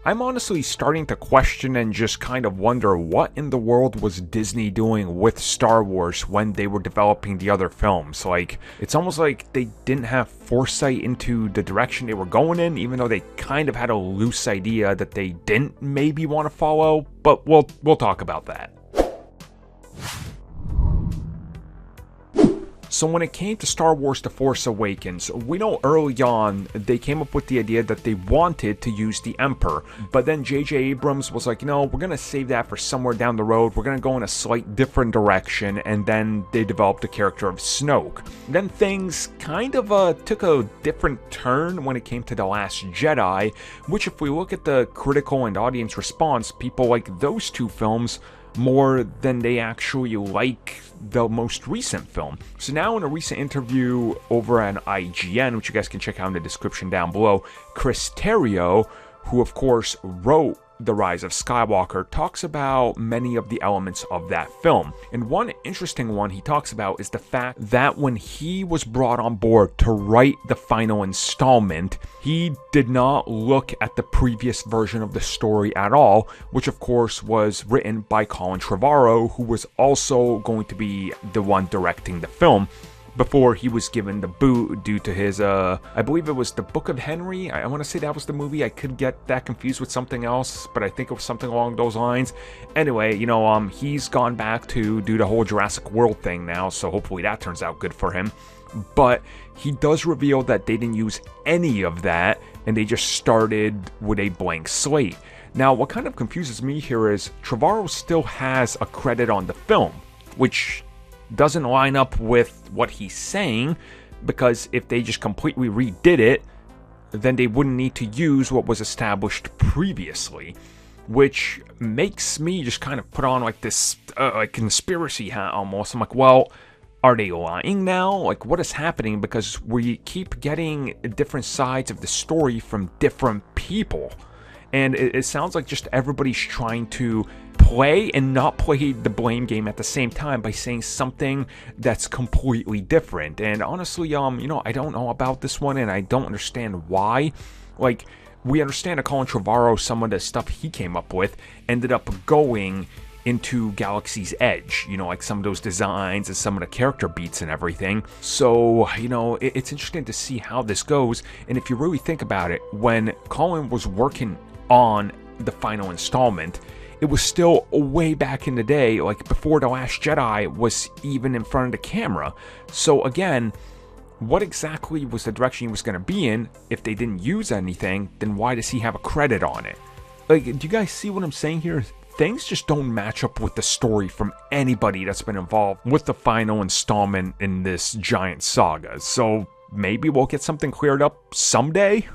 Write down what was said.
I'm honestly starting to question and just kind of wonder what in the world was Disney doing with Star Wars when they were developing the other films. Like, it's almost like they didn't have foresight into the direction they were going in, even though they kind of had a loose idea that they didn't maybe want to follow, but we'll talk about that. So when it came to Star Wars The Force Awakens, we know early on they came up with the idea that they wanted to use the Emperor, but then J.J. Abrams was like, we're going to save that for somewhere down the road, we're going to go in a slight different direction, and then they developed the character of Snoke. Then things kind of took a different turn when it came to The Last Jedi, which if we look at the critical and audience response, people like those two films more than they actually like the most recent film. So now in a recent interview over on IGN, which you guys can check out in the description down below, Chris Terrio, who of course wrote The Rise of Skywalker, talks about many of the elements of that film. And one interesting one he talks about is the fact that when he was brought on board to write the final installment, he did not look at the previous version of the story at all, which of course was written by Colin Trevorrow, who was also going to be the one directing the film, before he was given the boot due to his, I believe it was The Book of Henry. I want to say that was the movie. I could get that confused with something else, but I think it was something along those lines. Anyway, he's gone back to do the whole Jurassic World thing now, so hopefully that turns out good for him. But he does reveal that they didn't use any of that, and they just started with a blank slate. Now, what kind of confuses me here is Trevorrow still has a credit on the film, which doesn't line up with what he's saying, because if they just completely redid it, then they wouldn't need to use what was established previously, which makes me just kind of put on like this conspiracy hat almost. I'm like, well, are they lying now? Like, what is happening? Because we keep getting different sides of the story from different people, and it sounds like just everybody's trying to play and not play the blame game at the same time by saying something that's completely different. And honestly, I don't know about this one, and I don't understand why. Like, we understand that Colin Trevorrow, some of the stuff he came up with ended up going into Galaxy's Edge, like some of those designs and some of the character beats and everything. So, it's interesting to see how this goes. And if you really think about it, when Colin was working on the final installment, it was still way back in the day, like before The Last Jedi was even in front of the camera. So again, what exactly was the direction he was going to be in? If they didn't use anything, then why does he have a credit on it? Like, do you guys see what I'm saying here? Things just don't match up with the story from anybody that's been involved with the final installment in this giant saga. So maybe we'll get something cleared up someday.